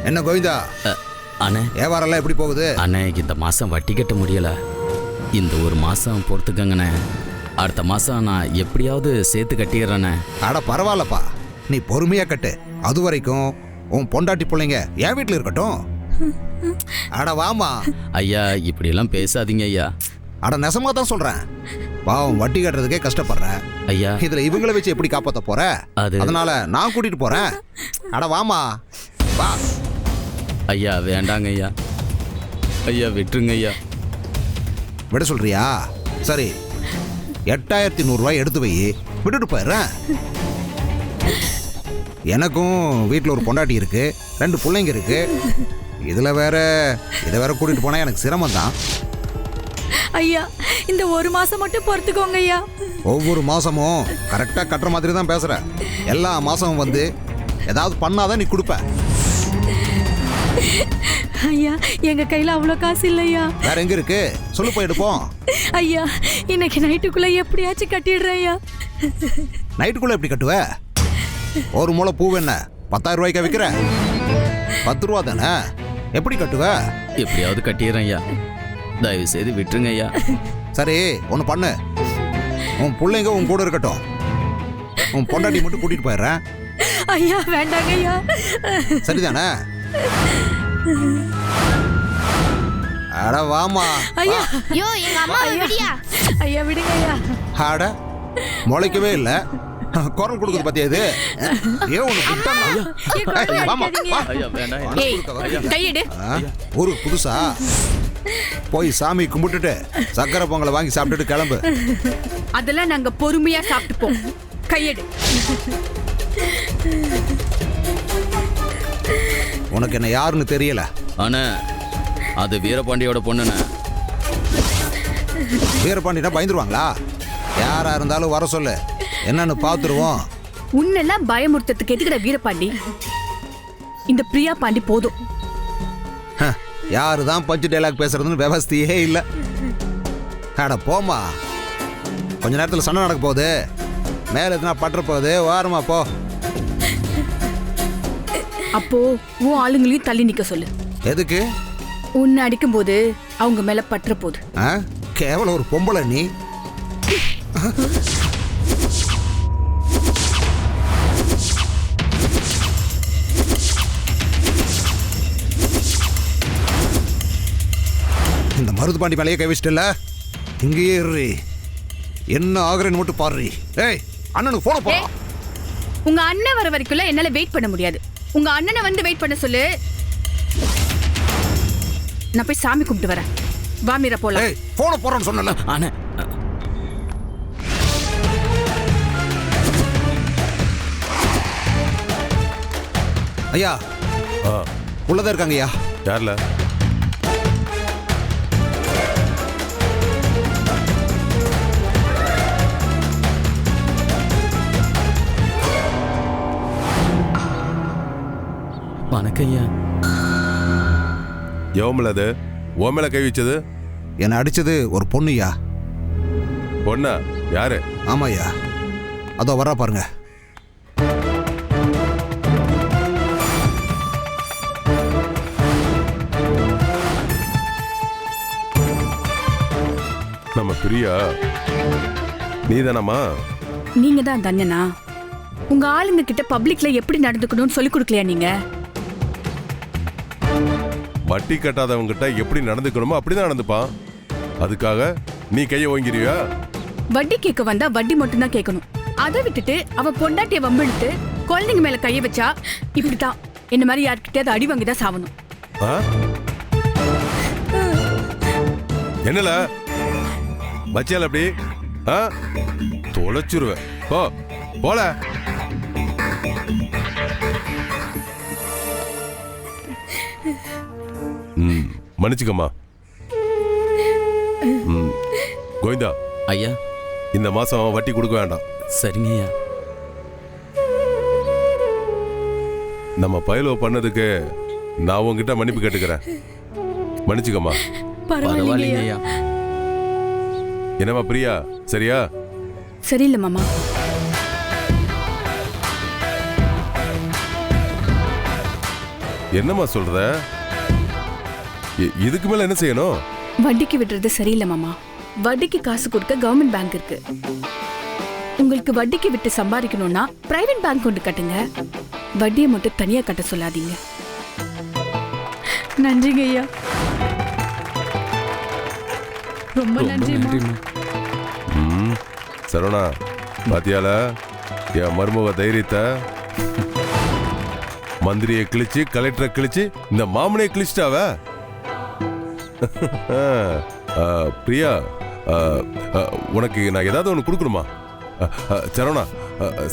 என்ன கோவிந்தா, அண்ணே வியாபாரம்லாம் எப்படி போகுது? அண்ணே இந்த மாதம் வட்டி கட்ட முடியல. இந்த ஒரு மாதம் பொறுத்துக்கங்கண்ணே. அடுத்த மாதம் நான் எப்படியாவது சேர்த்து கட்டிடுறேண்ணே. அட பரவாயில்லப்பா, நீ பொறுமையா கட்டு. அது வரைக்கும் உன் பொண்டாட்டி பிள்ளைங்க என் வீட்டில் இருக்கட்டும். அட வாமா. ஐயா இப்படியெல்லாம் பேசாதீங்க ஐயா. அட நெசமா தான் சொல்றேன். பாவம் வட்டி கட்டுறதுக்கே கஷ்டப்படுற ஐயா. இதுல இவங்களை வச்சு எப்படி காப்பாத்த போற? அதனால நான் கூட்டிட்டு போறேன். அட வாமா வா. ஐயா வேண்டாங்க ஐயா. ஐயா விட்டுருங்க ஐயா. விட சொல்றியா? சரி, 8100 ரூபாய் எடுத்து வை, விட்டுட்டு போயிடுறேன். எனக்கும் வீட்டில் ஒரு பொண்டாட்டி இருக்கு, 2 பிள்ளைங்க இருக்கு. இதை வேற கூட்டிட்டு போனா எனக்கு சிரமம் தான். ஐயா இந்த ஒரு மாசம் மட்டும் பொறுத்துக்கோங்க ஐயா. ஒவ்வொரு மாசமும் கரெக்டா கட்டுற மாதிரி தான் பேசுற. எல்லா மாசமும் வந்து ஏதாவது பண்ணாதான் நீ கொடுப்ப. ஐயா எங்க கையில அவ்வளோ காசு இல்லையா. வேற எங்க இருக்கு சொல்லு, போய் எடுப்போம். ஐயா இன்னைக்கு நைட்டுக்குள்ள எப்படியாச்சும் கட்டிடுறேன் ஐயா. நைட்டுக்குள்ள எப்படி கட்டுவ? ஒரு முளை பூ என்ன 10,000 ரூபாய்க்கா விற்கிற? 10 ரூபா தானே, எப்படி கட்டுவ? எப்படியாவது கட்டிடுறேன் ஐயா. தயவு செய்து விட்டுருங்க ஐயா. சரி ஒன்று பண்ணு, உன் பிள்ளைங்க உன் கூட இருக்கட்டும், உன் பொண்டாட்டி மட்டும் கூட்டிட்டு போயிடுறேன். ஐயா வேண்டாங்க ஐயா. சரிதானே? அட வாமா. ஐயா ஐயோ எங்க அம்மா விடியா. ஐயா விடுங்க ஐயா. அட முளைக்கவே இல்ல, குரல் கொடுக்குது பாத்தியா இது? ஐயா வேண்டாம். கையெடு. ஊருக்கு புதுசா போய் சாமி கும்பிட்டுட்டு சக்கரை பொங்கலை வாங்கி சாப்பிட்டுட்டு கிளம்பு. அதெல்லாம் நாங்க பொறுமையா சாப்பிட்டுப்போம். கையெடு. உனக்கு என்ன யாருன்னு தெரியல. அண்ணே அது வீரபாண்டியோட பொண்ணுண்ணே. வீரபாண்டினா பயந்துருவாங்களா? யாரா இருந்தாலும் வர சொல்லு, என்னன்னு பாத்துருவோம். உன்னெல்லாம் பயமுறுத்ததுக்கு எதுக்குற வீரபாண்டி? இந்த பிரியா பாண்டி போதும். யாருதான் பஞ்சு டைலாக் பேசுறதுன்னு விவஸ்தையே இல்ல. அட போமா, கொஞ்ச நேரத்தில் சண்டை நடக்க போகுது, மேல எதுனா பற்ற போகுது, வாரமா போ. அப்போ உன் ஆளுங்களையும் தள்ளி நிக்க சொல்லு. எதுக்கு? உன்னை அடிக்கும் போது அவங்க மேல பற்ற போகுது. கேவலம் ஒரு பொம்பளை நீ. இந்த மருது பாண்டி மேலேயே கை வச்சிட்டல, இங்கேயே இருறி, என்ன ஆகுறேன்னு மட்டும் பாரு. ஏய் அண்ணனுக்கு போன போ. உங்க அண்ணன் வர வரைக்கும் என்னால வெயிட் பண்ண முடியாது. உங்க அண்ணனை வந்து வெயிட் பண்ண சொல்லு. நான் போய் சாமி கும்பிட்டு வரேன். வா மீரா போலாம். ஏய் போன போறேன்னு சொன்னல. அண்ணே ஐயா உள்ளதா இருக்காங்க ஐயா. யார்ல? வணக்கம் ஐயா. எவமில்ல அது உன் மேல கை வச்சது? என்னை அடிச்சது ஒரு பொண்ணுயா. பொண்ணா? யாரு? ஆமாய்யா, அதோ வர்றா பாருங்க. நம்ம பிரியா நீதானம்மா? நீங்க தான் தன்னனா? உங்க ஆளுங்க கிட்ட பப்ளிக்ல எப்படி நடந்துக்கணும்னு சொல்லி கொடுக்கலையா நீங்க? வட்டி கட்டாதவங்கிட்ட எப்படி நடந்துக்கணுமோ அப்படிதான் நடந்துப்பான். அதுக்காக நீ கையை ஓங்கிறியா? வட்டி கேட்க வந்தா வட்டி மட்டும் தான் கேட்கணும். அதை விட்டுட்டு அவ பொண்டாட்டிய வம்பிழுத்து குழந்தைங்க மேல கைய வச்சா இப்படித்தான் என்ன மாதிரி யார்கிட்டயாவது அடி வாங்கிதான் சாவணும். என்னல பச்சியால அப்படி தொலைச்சிருவேன். போ போல. மன்னிச்சுக்கம்மா. கோவிந்தா ஐயா, இந்த மாசம் வட்டி கொடுக்க வேண்டாம். சரிங்க ஐயா. நம்ம பயிலோ பண்ணதுக்கு நான் உங்ககிட்ட மன்னிப்பு கேட்டுக்கிறேன். மன்னிச்சுக்கம்மா. பரவாயில்லைங்க ஐயா. என்னம்மா பிரியா, சரியா? சரியில்லை மாமா. என்னம்மா சொல்ற? இதுக்கு மேல என்ன செய்யணும்? வட்டிக்கு விடுறது சரியில்லை மாமா. வட்டிக்கு காசு கொடுக்க கவர்மெண்ட் பேங்க் இருக்கு. உங்களுக்கு வட்டிக்கு விட்டு சம்பாதிக்கணும்னா பிரைவேட் பேங்க் கொண்டு கட்டுங்க. வட்டியை மட்டும் தனியா கட்ட சொல்லாதீங்க. நன்றிங்க ஐயா. ரொம்ப நன்றிம்மா. சரவணா, பாத்தியால என் மருமக தைரியத்தை? மந்திரியை கிழிச்சு, கலெக்டரை கிழிச்சு, இந்த மாமனையை கிழிச்சிட்டாவ. பிரியா, உனக்கு நான் ஏதாவது ஒன்று கொடுக்கணுமா? சரவணா,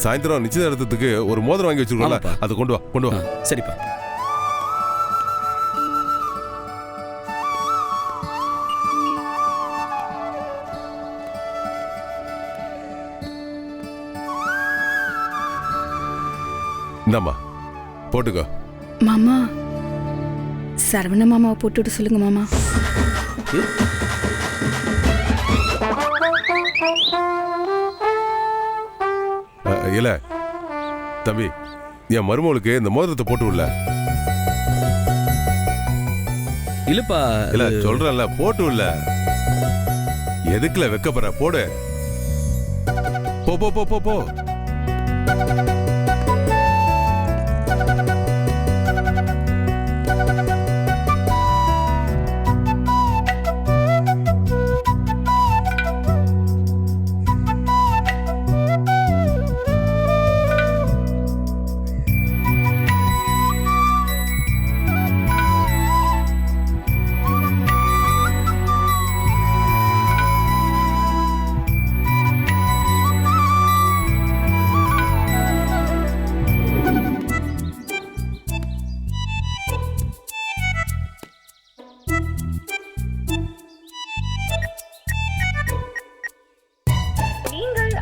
சாயந்தரம் நிச்சயதார்த்தத்துக்கு ஒரு மோதிரம் வாங்கி வச்சிருக்கோம்ல, அதை கொண்டு வா, கொண்டு வா. சரிப்பா. இந்தாம்மா, போட்டுக்கோ. மாமா, சரவண மாமாவை போட்டுவிட்டு சொல்லுங்க மாமா. இல்ல தம்பி, என் மருமகளுக்கு இந்த மோதிரத்தை போட்டு விடல. இல்லப்பா, இல்ல சொல்றேன்ல, போட்டு விடல. எதுக்குல வெக்கப்படுற? போடு. போ போ போ போ போ.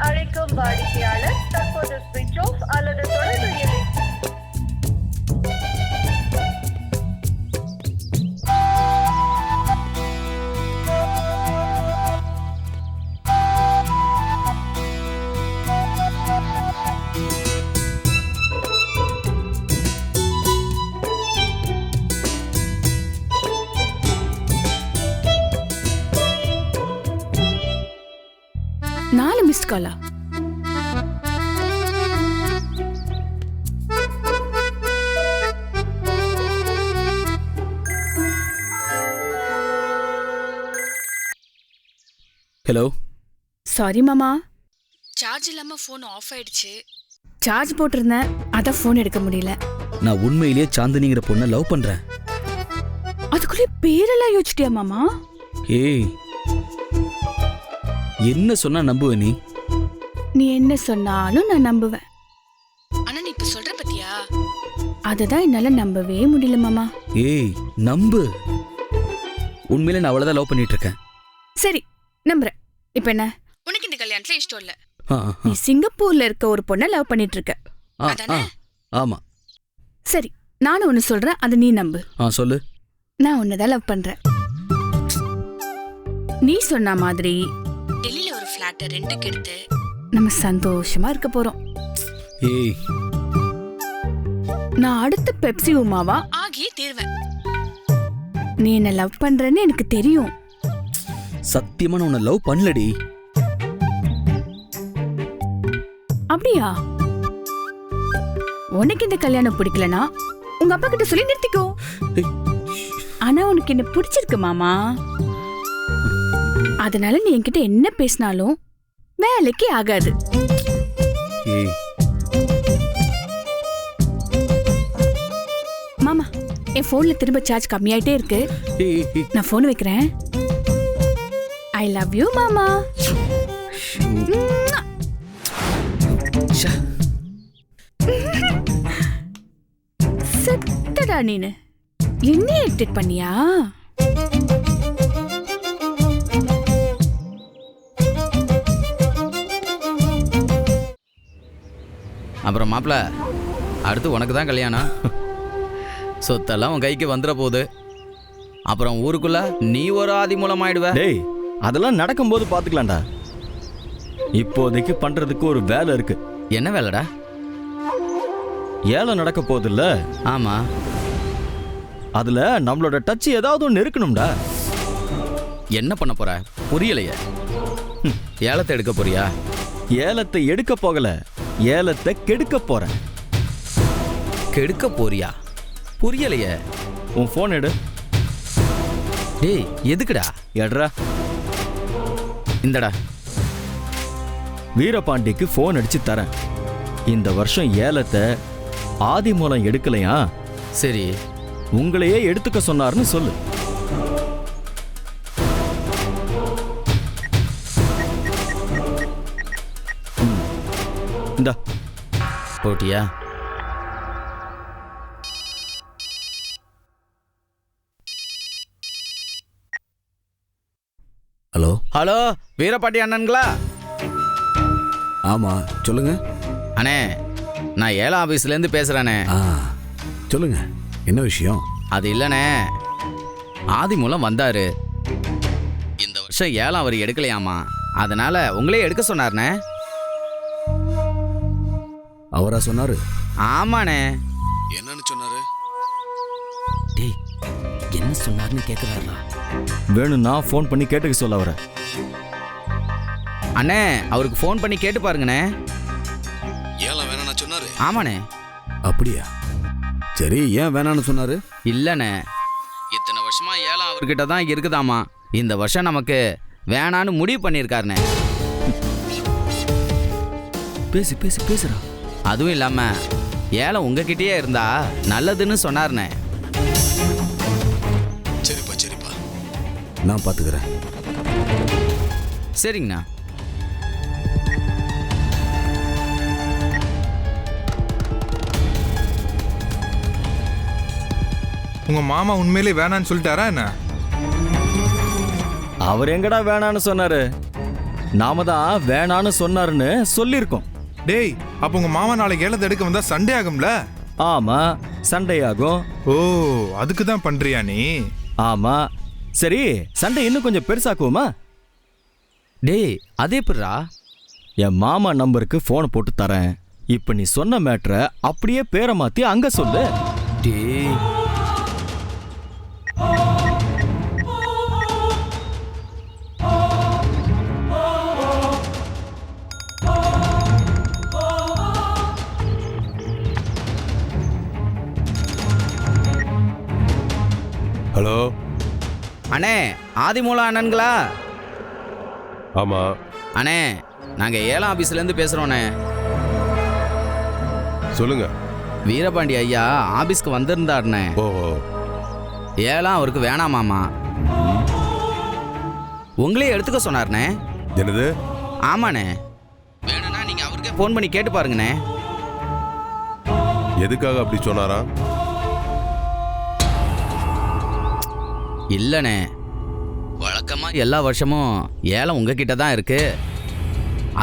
அழைக்கும் வாடிக்கையாளர் தற்போது ஸ்விட்ச் ஆஃப் அல்லது தொடர்பு இல்லை. நாலு மிஸ்ட் காலா? ஹலோ. சாரி மாமா, சார்ஜ் இல்லாம போன் ஆஃப் ஆயிடுச்சு. சார்ஜ் போட்டிருந்தேன், அதான் போன் எடுக்க முடியல. நான் உண்மையிலேயே சாந்தினிங்கிற பொண்ணை லவ் பண்றேன். அதுக்குள்ளே பேரெல்லாம் யோசிச்சிட்டியா மாமா? ஏய், என்ன சொன்னா நம்புவ நீ? நீ என்ன சொன்னாலும் நான் நம்புவேன். ஆனா நீ இப்ப சொல்ற பத்தியா, அததான் என்னால நம்பவே முடியல மாமா. ஏய், நம்பு. உண்மையில நான் அவ்வளவுதான் லவ் பண்ணிட்டு இருக்கேன். சரி, நம்புறேன். இப்ப என்ன, உனக்கு இந்த கல்யாணத்துல இஷ்டம் இல்ல. நீ சிங்கப்பூர்ல இருக்க ஒரு பொண்ணை லவ் பண்ணிட்டு இருக்க. ஆமா. சரி, நானும் ஒன்னு சொல்றேன், அதை நீ நம்பு. சொல்லு. நான் உன்னதான் லவ் பண்றேன். நீ சொன்ன மாதிரி டெல்லியில ஒரு பிளாட் ரெண்டுக்கு எடுத்து நம்ம சந்தோஷமா இருக்க போறோம். ஏய், நான் அடுத்த பெப்சி உமாவா ஆகியே தீர்வேன். நீ என்ன லவ் பண்றேன்னு எனக்கு தெரியும். சத்தியமா நான் உன்னை லவ் பண்ணலடி. அப்படியா? உனக்கு இந்த கல்யாணம் பிடிக்கலனா உங்க அப்பா கிட்ட சொல்லி நிறுத்திக்கோ. ஆனா உனக்கு என்ன பிடிச்சிருக்கு மாமா, அதனால நீ என்கிட்ட என்ன பேசினாலும் வேலைக்கு ஆகாது. மாமா, என் போன்ல திரும்ப சார்ஜ் கம்மியாயிட்டே இருக்கு. நான் போன் வைக்கிறேன். ஐ லவ் யூ மாமா. செத்தடா நீனு. என்ன எடிட் பண்ணியா? அப்புறம் மாப்பிள்ள, அடுத்து உனக்கு தான் கல்யாணம். சொத்தெல்லாம் உன் கைக்கு வந்துட போகுது. அப்புறம் ஊருக்குள்ள நீ ஒரு ஆதி மூலம் ஆயிடுவ. டேய், அதெல்லாம் நடக்கும்போது பார்த்துக்கலாம்டா. இப்போதைக்கு பண்றதுக்கு ஒரு வேலை இருக்கு. என்ன வேலைடா? ஏலம் நடக்க போகுதுல்ல? ஆமா. அதுல நம்மளோட டச் ஏதாவது ஒன்று இருக்கணும்டா. என்ன பண்ண போற புரியலையே. ஏலத்தை எடுக்க போறியா? ஏலத்தை எடுக்க போகல, ஏலத்தை கெடுக்க போறேன். கெடுக்க போறியா? புரியலையே. உன் போன் எடு. டேய் எதுக்குடா? எட்ரா. இந்தடா. வீரபாண்டிக்கு போன் அடிச்சு தரேன். இந்த வருஷம் ஏலத்தை ஆதி மூலம் எடுக்கலையா? சரி. உங்களையே எடுத்துக்க சொன்னார்னு சொல்லு. இந்தா. போட்டியா? ஹலோ ஹலோ வீரபாண்டி அண்ணன்களா? ஆமா சொல்லுங்க. அண்ணே நான் ஏலம் ஆபீஸ்லேருந்து பேசுகிறேண்ணே. சொல்லுங்க என்ன விஷயம்? அது இல்லைண்ணே, ஆதி மூலம் வந்தாரு. இந்த வருஷம் ஏலம் அவர் எடுக்கலையாமா, அதனால உங்களே எடுக்க சொன்னார்ண்ணே. அவரா சொன்னாரு? ஆமாண்ணே. என்னன்னு சொன்னாரு? டேய் என்ன சொன்னார்னு கேட்குறாரா? வேணும்னா ஃபோன் பண்ணி கேட்டுக்க சொல்ல அவரை. அண்ணே அவருக்கு ஃபோன் பண்ணி கேட்டு பாருங்கண்ணே. ஏலம் வேணாம்னு சொன்னாரு? ஆமாண்ணே. அப்படியா? சரி, ஏன் வேணான்னு சொன்னாரு? இல்லைண்ணே, இத்தனை வருஷமா ஏலம் அவர்கிட்ட தான் இருக்குதாமா. இந்த வருஷம் நமக்கு வேணான்னு முடிவு பண்ணியிருக்காருண்ணே. பேசி பேசி பேசுறா. அதுவும் இல்லாம ஏலம் உங்ககிட்டயே இருந்தா நல்லதுன்னு சொன்னார்ண்ணே. சரிப்பா சரிப்பா, நான் பாத்துக்கிறேன். சரிங்கண்ணா. உங்க மாமா உண்மையிலே வேணான்னு சொல்லிட்டாரா என்ன? அவர் எங்கடா வேணான்னு சொன்னாரு? நாம தான் வேணான்னு சொன்னாருன்னு சொல்லியிருக்கோம். டேய், அப்ப உங்க மாமா நாளைக்கு ஏலத்தை எடுக்க வந்தா சண்டே ஆகும்ல? ஆமா, சண்டையாகும். ஓ, அதுக்கு தான் பண்றியா நீ? ஆமா. சரி, சண்டை இன்னும் கொஞ்சம் பெருசாக்குவோமா? டேய் அது எப்படிரா? என் மாமா நம்பருக்கு போன் போட்டு தரேன். இப்ப நீ சொன்ன மேட்ரை அப்படியே பேரை மாத்தி அங்க சொல்லு. டேய் ஹலோ அண்ணே, ஆதிமூலா அண்ணன்களா? ஆமா. அண்ணே நாங்க ஏலம் ஆபீஸ்லேருந்து பேசுறோண்ணே. சொல்லுங்க. வீரபாண்டி ஐயா ஆபீஸ்க்கு வந்திருந்தாருண்ணே. ஓஹோ. ஏலம் அவருக்கு வேணாமாமா, உங்களே எடுத்துக்க சொன்னார்ண்ணே. என்னது? ஆமாண்ணே. வேணும்னா நீங்க அவருக்கே ஃபோன் பண்ணி கேட்டு பாருங்கண்ணே. எதுக்காக அப்படி சொன்னாராம்? இல்லைண்ணே, வழக்கமா எல்லா வருஷமும் ஏலம் உங்ககிட்ட தான் இருக்கு,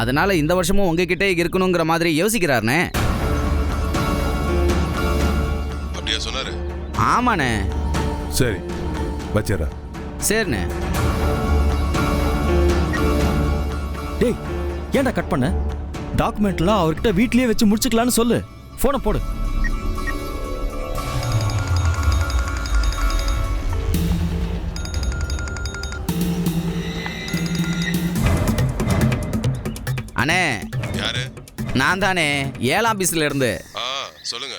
அதனால இந்த வருஷமும் உங்ககிட்டே இருக்கணுங்கிற மாதிரி யோசிக்கிறாருண்ணே. அப்படியா சொன்னாரு? ஆமாண்ணே. சரி, வச்சிடறேன். சரிண்ணே. டேய், ஏன்டா கட் பண்ண? டாக்குமெண்ட்லாம் அவர்கிட்ட வீட்லயே வச்சு முடிச்சுக்கலான்னு சொல்லு. போனை போடு. அண்ணே, யாரு? நான் தானே ஏலம் ஆபீஸ்ல இருந்து. சொல்லுங்க.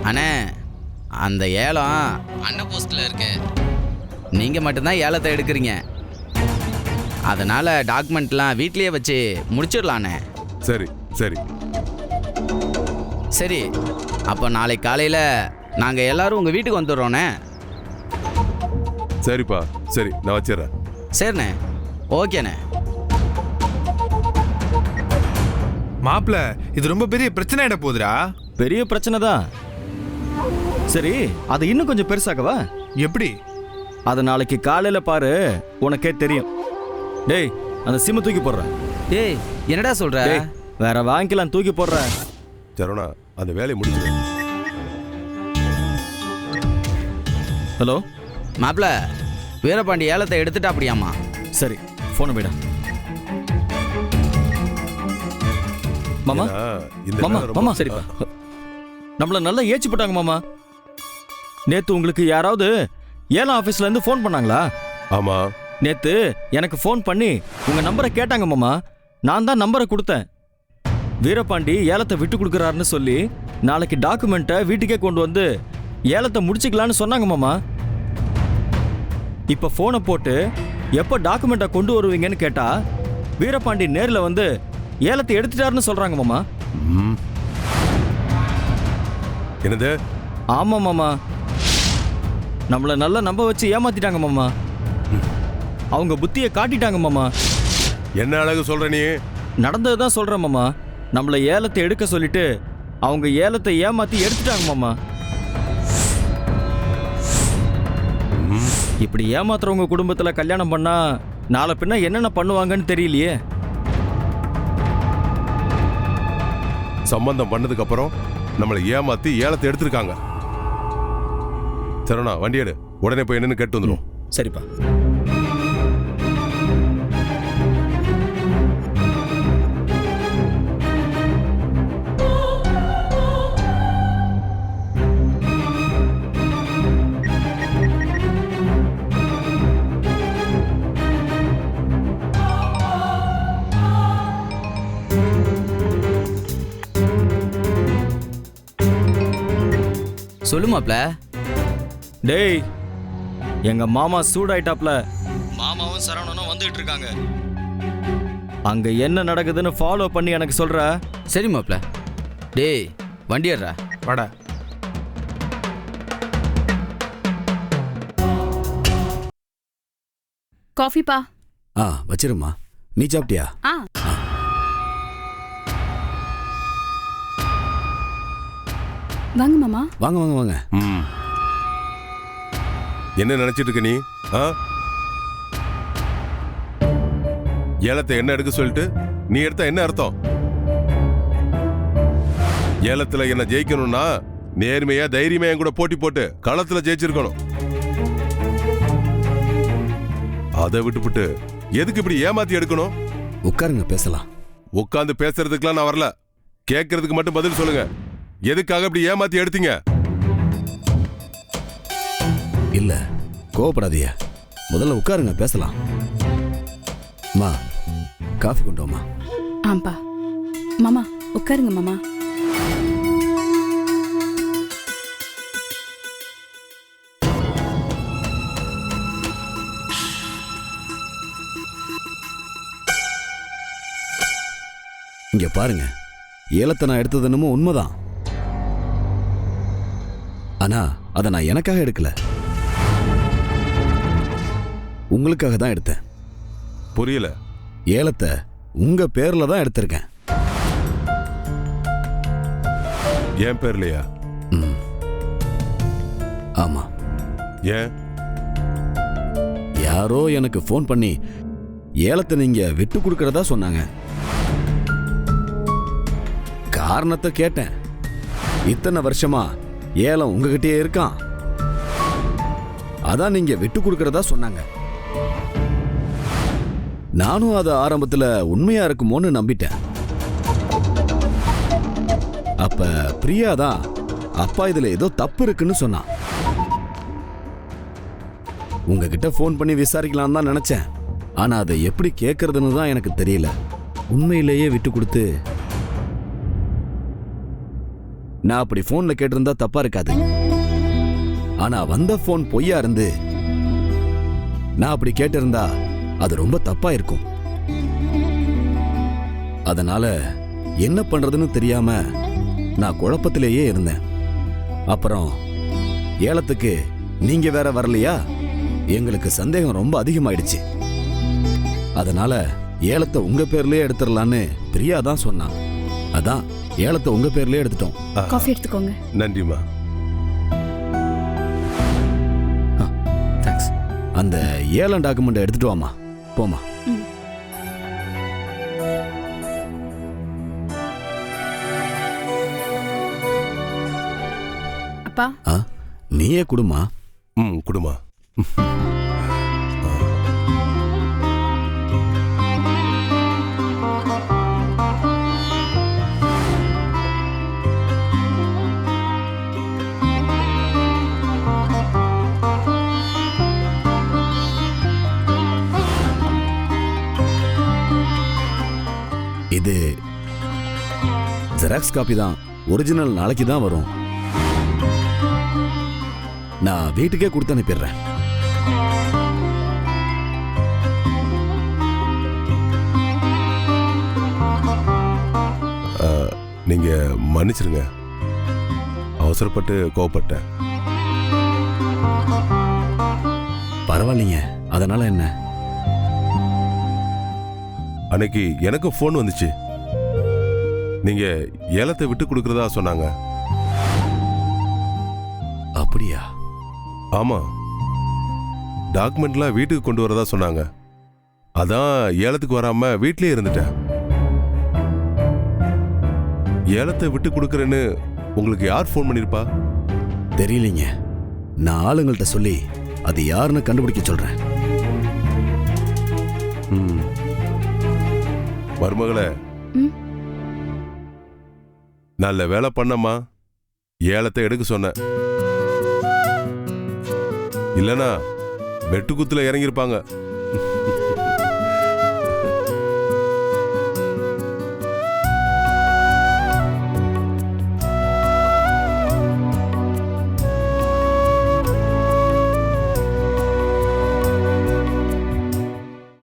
அண்ணே, அந்த ஏலம் அண்ணன் போஸ்ட்ல இருக்கு. நீங்க மட்டும்தான் ஏலத்தை எடுக்கிறீங்க, அதனால டாக்குமெண்ட்லாம் வீட்லயே வச்சு முடிச்சிடலாண்ணே. சரி சரி சரி, அப்போ நாளைக்கு காலையில் நாங்கள் எல்லாரும் உங்கள் வீட்டுக்கு வந்துடுறோண்ணே. சரிப்பா, சரி நான் வச்சிடறேன். சரிண்ணே. ஓகேண்ணே. மாப்ள, இது ரொம்ப பெரிய பிரச்சனை ஆயிட போகுதுடா. பெரிய பிரச்சனை தான். சரி, அதை இன்னும் கொஞ்சம் பெருசாக்கவா? எப்படி? அதை நாளைக்கு காலையில பாரு, உனக்கே தெரியும். டேய், அந்த சிம்ம தூக்கி போடுற. டேய் என்னடா சொல்ற? வேற வாங்கிக்கலாம், தூக்கி போடுற. சரவணா, அந்த வேலையை முடிச்சிடு. ஹலோ மாப்பிள்ள, வீரபாண்டி ஏலத்தை எடுத்துட்டா அப்படியாம்மா? சரி, போனை விட. மாமா ஏன்னா, இந்த மாமா வேலை ரொம்ப- மாமா சரிப்பா. நம்மள நல்லா ஏச்சி போட்டாங்க மாமா. நேத்து உங்களுக்கு யாராவது ஏலம் ஆபீஸ்ல இருந்து ஃபோன் பண்ணாங்களா? ஆமா. நேத்து எனக்கு ஃபோன் பண்ணி உங்க நம்பரை கேட்டாங்க மாமா. நான் தான் நம்பரை கொடுத்தேன். வீரபாண்டி ஏலத்தை விட்டு கொடுக்குறாருன்னு சொல்லி நாளைக்கு டாக்குமெண்ட்டை வீட்டுக்கே கொண்டு வந்து ஏலத்தை முடிச்சுக்கலான்னு சொன்னாங்க மாமா. இப்ப போனை போட்டு எப்ப டாக்குமெண்ட்டை கொண்டு வருவீங்கன்னு கேட்டா வீரபாண்டி நேர்ல வந்து ஏலத்தை எடுத்துட்டாருன்னு சொல்றாங்க மாமா. என்னது? ஆமா மாமா, நம்மள நல்லா நம்ப வச்சு ஏமாத்திட்டாங்க மாமா. அவங்க புத்தியை காட்டிட்டாங்க மாமா. என்ன அழகு சொல்ற நீ? நடந்ததுதான் சொல்றேன் மாமா. நம்மள ஏலத்தை எடுக்க சொல்லிட்டு அவங்க ஏலத்தை ஏமாத்தி எடுத்துட்டாங்க மாமா. இப்படி ஏமாத்துறவங்க குடும்பத்துல கல்யாணம் பண்ணா நாளை பின்ன என்னென்ன பண்ணுவாங்கன்னு தெரியலையே. சம்பந்தம் பண்ணதுக்கு அப்புறம் நம்மளை ஏமாத்தி ஏலத்தை எடுத்திருக்காங்க. சரவணா, வண்டி எடு, உடனே போய் என்னன்னு கேட்டு வந்துடும். சரிப்பா. சொல்லு மாப்ள. டேய், எங்க மாமா சூடாயிட்டாப்ல. மாமாவும் சரவணனும் வந்துட்டு இருக்காங்க. அங்க என்ன நடக்குதுன்னு ஃபாலோ பண்ணி எனக்கு சொல்ற. சரி மாப்ள. டேய் வண்டி ஏறா. வாடா. காஃபிப்பா. வச்சிருமா. நீ சாப்பிட்டியா? வாங்க மாமா. வாங்க வாங்க வாங்க. என்ன நினைச்சிட்டு இருக்க நீ? ஏலத்தை என்ன எடுக்க சொல்லிட்டு நீ எடுத்த என்ன அர்த்தம்? ஏலத்துல என்ன ஜெயிக்கணும்னா நேர்மையா தைரியமா என் கூட போட்டி போட்டு களத்துல ஜெயிச்சிருக்கணும். அதை விட்டுவிட்டு எதுக்கு இப்படி ஏமாத்தி எடுக்கணும்? உட்காருங்க, பேசலாம். உட்கார்ந்து பேசுறதுக்குலாம் நான் வரல. கேட்கறதுக்கு மட்டும் பதில் சொல்லுங்க. எதுக்காக இப்படி ஏமாத்தி எடுத்தீங்க? இல்ல, கோவப்படாதீங்க. முதல்ல உட்காருங்க, பேசலாம். அம்மா, காஃபி கொண்டு வாமா. ஆம்பா. மாமா உட்காருங்க மாமா. இங்க பாருங்க, ஏலத்தை நான் எடுத்தது என்னமோ உண்மைதான். ஆனா அதை நான் எனக்காக எடுக்கல, உங்களுக்காக தான் எடுத்தேன். புரியல. ஏலத்தை உங்க பேர்ல தான் எடுத்திருக்கேன். என் பேர்லையா? ஆமா. ஏன்? யாரோ எனக்கு ஃபோன் பண்ணி ஏலத்தை நீங்க விட்டு கொடுக்கறதா சொன்னாங்க. காரணத்தை கேட்டேன். இத்தனை வருஷமா ஏலம் உங்ககிட்டயே இருக்கான், அதான் நீங்க விட்டு கொடுக்கறதா சொன்னாங்க. நானும் அது ஆரம்பத்துல உண்மையா இருக்குமோன்னு நம்பிட்டேன். அப்ப பிரியா தான் அப்பா இதுல ஏதோ தப்பு இருக்குன்னு சொன்னான். உங்ககிட்ட ஃபோன் பண்ணி விசாரிக்கலாம் தான் நினைச்சேன். ஆனா அதை எப்படி கேட்கறதுன்னு தான் எனக்கு தெரியல. உண்மையிலேயே விட்டு கொடுத்து நான் அப்படி போன்ல கேட்டிருந்தா தப்பா இருக்காது. ஆனா வந்த போன் பொய்யா இருந்து நான் அப்படி கேட்டிருந்தா அது ரொம்ப தப்பா இருக்கும். அதனால என்ன பண்றதுன்னு தெரியாம நான் குழப்பத்திலேயே இருந்தேன். அப்புறம் ஏலத்துக்கு நீங்க வேற வரலையா, எங்களுக்கு சந்தேகம் ரொம்ப அதிகமாயிடுச்சு. அதனால ஏலத்தை உங்க பேர்லயே எடுத்துடலான்னு பிரியா தான் சொன்னான். அதான் ஏலத்தை உங்க பேர்லயே எடுத்துட்டோம். காஃபி எடுத்துக்கோங்க. நன்றிமா. தேங்க்ஸ். அந்த ஏலம் டாக்குமெண்ட் எடுத்துட்டு வாமா. போமா. அப்பா. நீயே குடுமா. குடுமா. ஜெராக்ஸ் காப்பி தான், ஒரிஜினல் நாளைக்கு தான் வரும். நான் வீட்டுக்கே கொடுத்து அனுப்பிடுறேன். நீங்க மன்னிச்சிருங்க, அவசரப்பட்டு கோவப்பட்டேன். பரவாயில்லைங்க, அதனால என்ன? அன்னைக்கு எனக்கு ஃபோன் வந்துச்சு, நீங்க ஏலத்தை விட்டு கொடுக்கறதா சொன்னாங்க. அப்படியா? ஆமா, டாக்குமெண்ட்லாம் வீட்டுக்கு கொண்டு வரதா சொன்னாங்க. அதான் ஏலத்துக்கு வராம வீட்லயே இருந்துட்டேன். ஏலத்தை விட்டு கொடுக்கறேன்னு உங்களுக்கு யார் ஃபோன் பண்ணிருப்பா? தெரியலீங்க, நான் ஆளுங்கள்ட்ட சொல்லி அது யாருன்னு கண்டுபிடிக்க சொல்றேன். மருமகளே, நல்ல வேலை பண்ணம்மா, ஏலத்தை எடுக்க சொன்ன. இல்லனா வெட்டுக்குத்துல இறங்கியிருப்பாங்க.